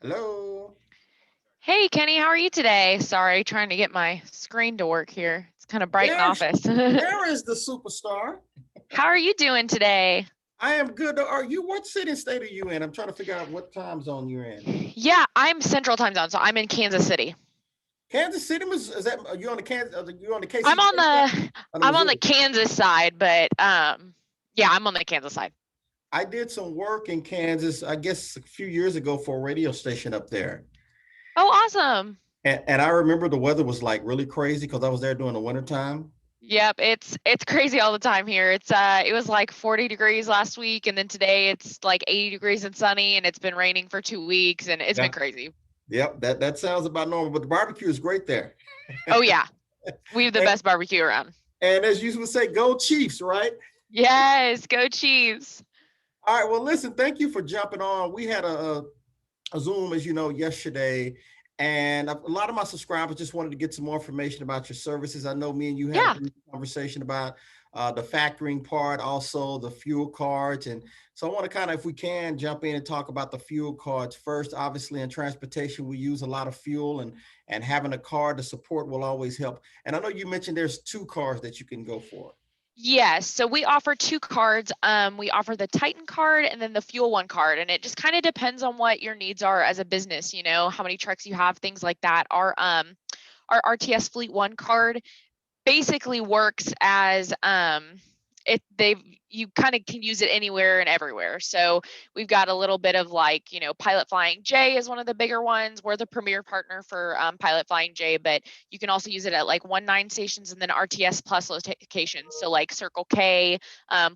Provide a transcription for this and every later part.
Hello. Hey Kenny, how are you today? Sorry, trying to get my screen to work here. It's kind of bright in the There, office. there is the superstar. How are you doing today? I am good. Are you? What city and state are you in? I'm trying to figure out what time zone you're in. Yeah, I'm Central Time Zone, so I'm in Kansas City. Kansas City is that? Are you on the Kansas? Are you on the I'm KCK on side? the On the I'm on the Missouri? Kansas side, but yeah, I'm on the Kansas side. I did some work in Kansas, I guess a few years ago for a radio station up there. Oh, awesome. And I remember the weather was like really crazy because I was there during the wintertime. Yep, it's crazy all the time here. It was like 40 degrees last week, and then today it's like 80 degrees and sunny, and it's been raining for 2 weeks, and it's been Yeah. crazy. Yep. That sounds about normal, but the barbecue is great there. Oh yeah, we have the and, best barbecue around. and as you would say, go Chiefs, right? Yes, go Chiefs. All right. Well, listen, thank you for jumping on. We had a Zoom, as you know, yesterday, and a lot of my subscribers just wanted to get some more information about your services. I know me and you had a Yeah. brief conversation about the factoring part, also the fuel cards. And so I want to kind of, if we can, jump in and talk about the fuel cards first. Obviously, in transportation, we use a lot of fuel, and having a card to support will always help. And I know you mentioned there's two cards that you can go for. Yes. So we offer two cards. We offer the Titan card and then the Fuel One card. And it just kind of depends on what your needs are as a business, how many trucks you have, things like that. Our RTS Fleet One card basically works as it they've you kind of can use it anywhere and everywhere. So we've got a little bit of like, Pilot Flying J is one of the bigger ones. We're the premier partner for Pilot Flying J, but you can also use it at like 1-9 stations and then RTS plus locations. So like Circle K,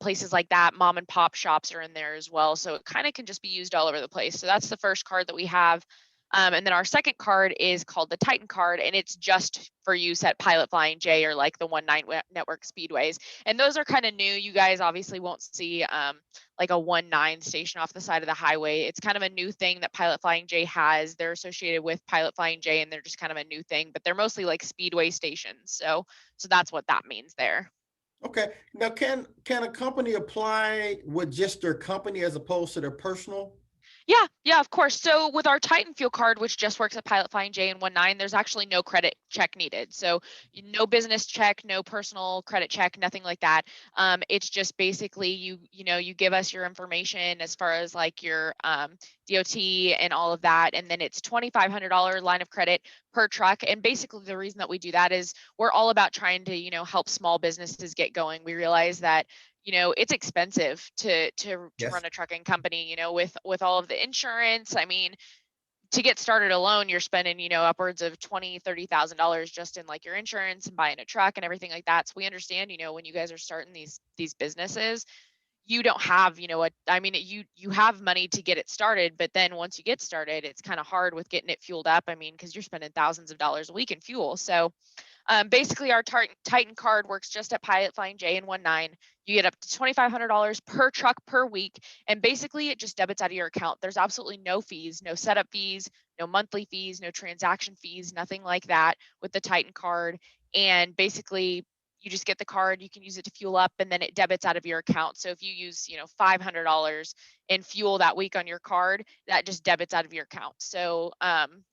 places like that, mom and pop shops are in there as well. So it kind of can just be used all over the place. So that's the first card that we have. And then our second card is called the Titan card, and it's just for use at Pilot Flying J or like the 1-9 network speedways. And those are kind of new. You guys obviously won't see like a 1-9 station off the side of the highway. It's kind of a new thing that Pilot Flying J has. They're associated with Pilot Flying J, and they're just kind of a new thing, but they're mostly like speedway stations. So that's what that means there. Okay. Now, can a company apply with just their company as opposed to their personal? Yeah, of course. So with our Titan Fuel card, which just works at Pilot Flying J and 1-9, there's actually no credit check needed. So no business check, no personal credit check, nothing like that. It's just basically you give us your information as far as like your DOT and all of that, and then it's $2,500 line of credit per truck. And basically the reason that we do that is we're all about trying to help small businesses get going. We realize that it's expensive to Yes. run a trucking company, with all of the insurance. I mean, to get started alone, you're spending, upwards of $20,000, $30,000 just in like your insurance and buying a truck and everything like that. So we understand, when you guys are starting these businesses, you don't have, I mean, you have money to get it started, but then once you get started, it's kind of hard with getting it fueled up. I mean, because you're spending thousands of dollars a week in fuel. So basically, our Titan card works just at Pilot Flying J and 1-9. You get up to $2,500 per truck per week, and basically it just debits out of your account. There's absolutely no fees, no setup fees, no monthly fees, no transaction fees, nothing like that with the Titan card. And basically, you just get the card, you can use it to fuel up, and then it debits out of your account. So if you use, $500 in fuel that week on your card, that just debits out of your account. So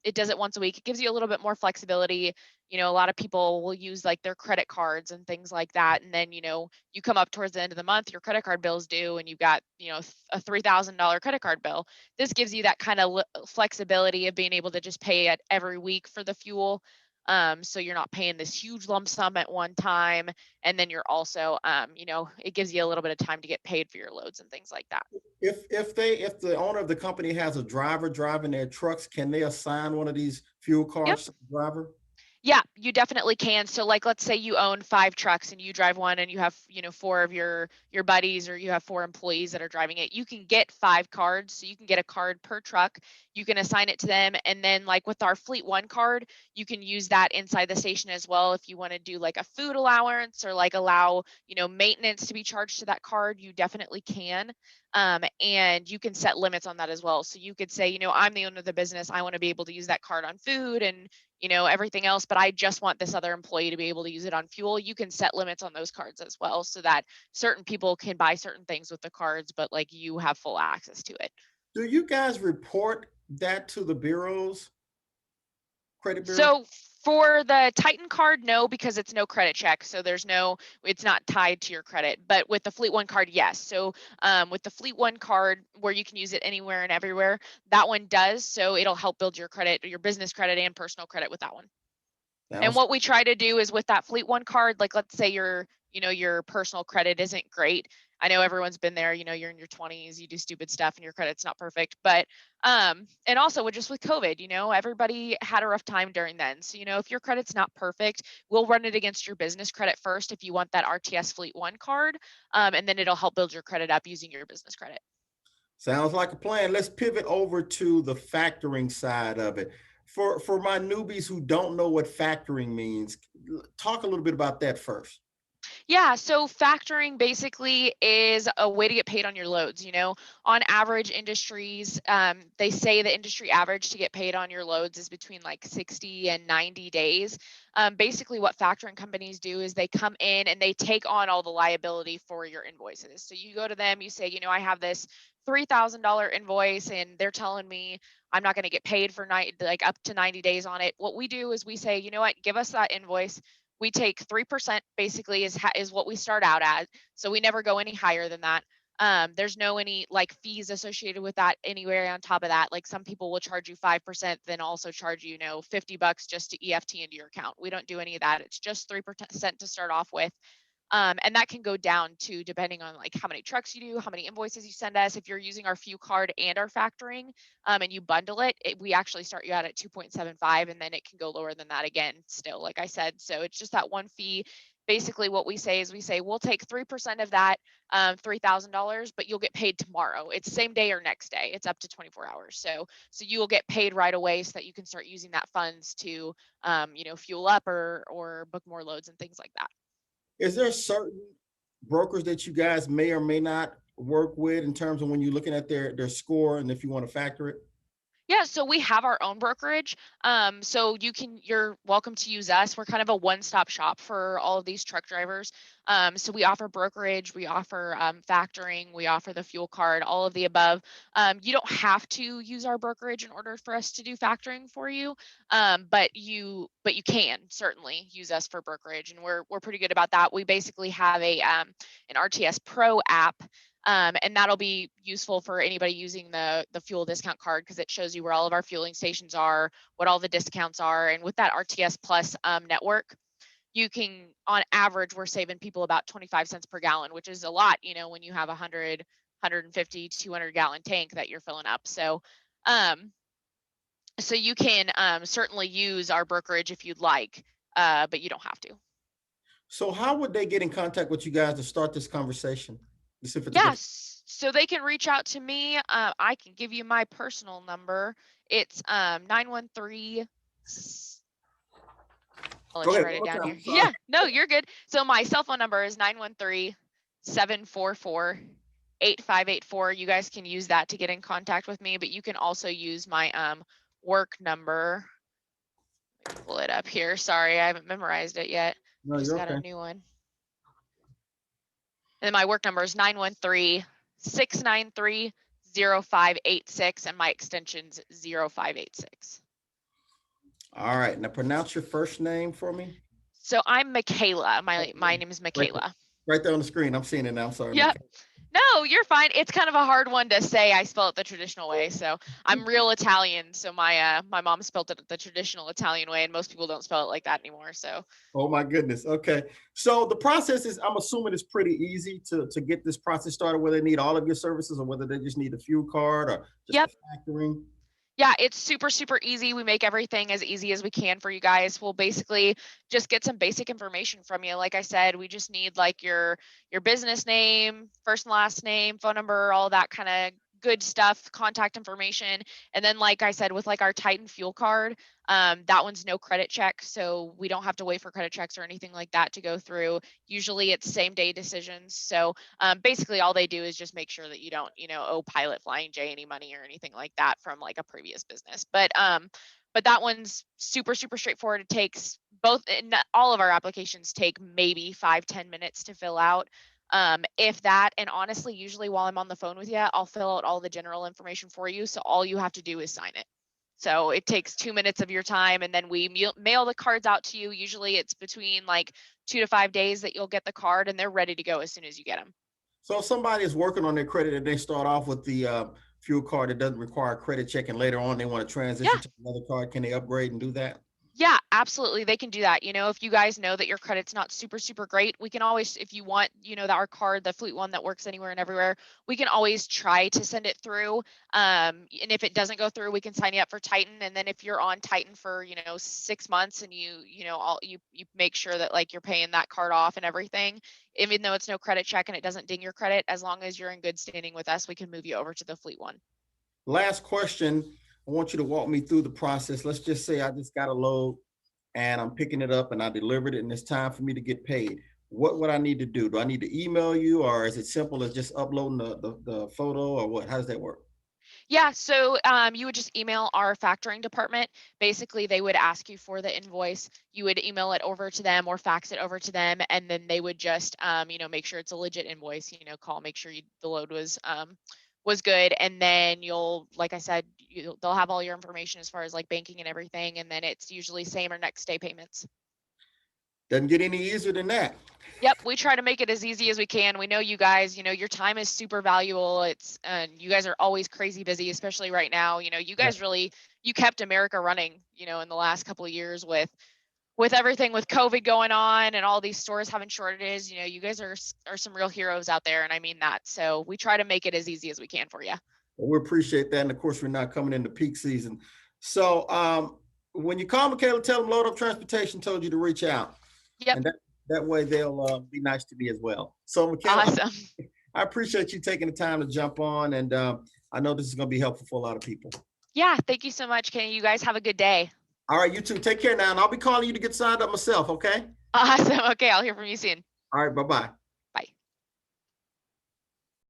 it does it once a week. It gives you a little bit more flexibility. A lot of people will use like their credit cards and things like that. And then, you come up towards the end of the month, your credit card bill's due, and you've got, a $3,000 credit card bill. This gives you that kind of flexibility of being able to just pay it every week for the fuel. So you're not paying this huge lump sum at one time. And then you're also, it gives you a little bit of time to get paid for your loads and things like that. If the owner of the company has a driver driving their trucks, can they assign one of these fuel Yep. cards to the driver? Yeah, you definitely can. So like let's say you own 5 trucks and you drive one and you have, four of your buddies or you have 4 employees that are driving it. You can get 5 cards. So you can get a card per truck. You can assign it to them. And then like with our Fleet One card, you can use that inside the station as well. If you want to do like a food allowance or like allow, maintenance to be charged to that card, you definitely can. And you can set limits on that as well. So you could say, I'm the owner of the business. I want to be able to use that card on food and everything else, but I just want this other employee to be able to use it on fuel. You can set limits on those cards as well so that certain people can buy certain things with the cards, but like you have full access to it. Do you guys report that to the bureaus, credit bureaus? So for the Titan card, no, because it's no credit check. So it's not tied to your credit. But with the Fleet One card, yes. So with the Fleet One card, where you can use it anywhere and everywhere, that one does. So it'll help build your credit, your business credit and personal credit with that one. And Sounds what we try to do is with that Fleet One card, like let's say your personal credit isn't great. I know everyone's been there, you're in your 20s, you do stupid stuff and your credit's not perfect. But and also just with COVID, everybody had a rough time during then. So, if your credit's not perfect, we'll run it against your business credit first if you want that RTS Fleet One card. And then it'll help build your credit up using your business credit. Sounds like a plan. Let's pivot over to the factoring side of it. For my newbies who don't know what factoring means, talk a little bit about that first. Yeah, so factoring basically is a way to get paid on your loads. On average, industries, they say the industry average to get paid on your loads is between like 60 and 90 days. Basically, what factoring companies do is they come in and they take on all the liability for your invoices. So you go to them, you say, I have this $3,000 invoice, and they're telling me I'm not going to get paid for like up to 90 days on it. What we do is we say, you know what, give us that invoice. We take 3% basically is what we start out at. So we never go any higher than that. There's no any like fees associated with that anywhere on top of that. Like some people will charge you 5%, then also charge you, $50 just to EFT into your account. We don't do any of that. It's just 3% to start off with. And that can go down to depending on like how many trucks you do, how many invoices you send us. If you're using our fuel card and our factoring, and you bundle we actually start you out at 2.75, and then it can go lower than that again still, like I said. So it's just that one fee. Basically what we say is we'll take 3% of that, $3,000, but you'll get paid tomorrow. It's same day or next day. It's up to 24 hours. So you will get paid right away so that you can start using that funds to, fuel up or book more loads and things like that. Is there certain brokers that you guys may or may not work with in terms of when you're looking at their score and if you want to factor it? Yeah, so we have our own brokerage. So you're welcome to use us. We're kind of a one-stop shop for all of these truck drivers. So we offer brokerage, we offer factoring, we offer the fuel card, all of the above. You don't have to use our brokerage in order for us to do factoring for you, but you can certainly use us for brokerage, and we're pretty good about that. We basically have an RTS Pro app, and that'll be useful for anybody using the fuel discount card, because it shows you where all of our fueling stations are, what all the discounts are. And with that RTS Plus network, you can, on average, we're saving people about 25 cents per gallon, which is a lot, when you have 150, 200 gallon tank that you're filling up. Um, so you can certainly use our brokerage if you'd like, but you don't have to. So how would they get in contact with you guys to start this conversation? To see if it's a good. Yes, so they can reach out to me. I can give you my personal number. It's 913. I'll Go let you ahead, write one it more down time. here. I'm sorry. Yeah, no, you're good. So my cell phone number is 913-744-8584. You guys can use that to get in contact with me, but you can also use my work number. Let me pull it up here. Sorry, I haven't memorized it yet. I No, just you're got a okay. new one. And my work number is 913-693-0586, and my extension's 0586. All right. Now pronounce your first name for me. So I'm Michaela. My Okay. name is Right there, Michaela. right there on the screen. I'm seeing it now. I'm sorry, Yep. McKay. No, you're fine. It's kind of a hard one to say. I spell it the traditional way. So I'm real Italian. So my mom spelled it the traditional Italian way, and most people don't spell it like that anymore. So Oh my goodness. Okay. So the process is, I'm assuming it's pretty easy to get this process started, whether they need all of your services or whether they just need a fuel card or just the yep. factoring. Yeah, it's super, super easy. We make everything as easy as we can for you guys. We'll basically just get some basic information from you. Like I said, we just need like your business name, first and last name, phone number, all that kind of good stuff, contact information. And then like I said, with like our Titan fuel card, that one's no credit check. So we don't have to wait for credit checks or anything like that to go through. Usually it's same day decisions. So basically all they do is just make sure that you don't, owe Pilot Flying J any money or anything like that from like a previous business. But that one's super, super straightforward. It takes all of our applications take maybe 5-10 minutes to fill out. If that, and honestly, usually while I'm on the phone with you, I'll fill out all the general information for you. So all you have to do is sign it. So it takes 2 minutes of your time, and then we mail the cards out to you. Usually it's between like 2 to 5 days that you'll get the card, and they're ready to go as soon as you get them. So if somebody is working on their credit and they start off with the fuel card that doesn't require a credit check, and later on they want to transition Yeah. to another card, can they upgrade and do that? Yeah, absolutely. They can do that. If you guys know that your credit's not super, super great, we can always, if you want, that our card, the Fleet one that works anywhere and everywhere, we can always try to send it through. And if it doesn't go through, we can sign you up for Titan. And then if you're on Titan for, 6 months and you make sure that like you're paying that card off and everything, even though it's no credit check and it doesn't ding your credit, as long as you're in good standing with us, we can move you over to the Fleet one. Last question. I want you to walk me through the process. Let's just say I just got a load and I'm picking it up and I delivered it and it's time for me to get paid. What would I need to do? Do I need to email you, or is it simple as just uploading the photo, or what? How does that work? Yeah, so you would just email our factoring department. Basically, they would ask you for the invoice. You would email it over to them or fax it over to them, and then they would just, make sure it's a legit invoice. Call, make sure the load was good, and then like I said, they'll have all your information as far as like banking and everything, and then it's usually same or next day payments. Doesn't get any easier than that. Yep, we try to make it as easy as we can. We know you guys, your time is super valuable. And you guys are always crazy busy, especially right now. You Yeah. guys really you kept America running, in the last couple of years with everything with COVID going on and all these stores having shortages. You guys are some real heroes out there, and I mean that. So we try to make it as easy as we can for you. Well, we appreciate that. And of course, we're not coming into peak season. So when you call Michaela, tell them Load Up Transportation told you to reach out. Yep. And that way they'll be nice to me as well. So Michaela, Awesome. I appreciate you taking the time to jump on. And I know this is going to be helpful for a lot of people. Yeah, thank you so much, Kenny. You guys have a good day. All right, you too. Take care now. And I'll be calling you to get signed up myself, okay? Awesome. Okay, I'll hear from you soon. All right, bye-bye.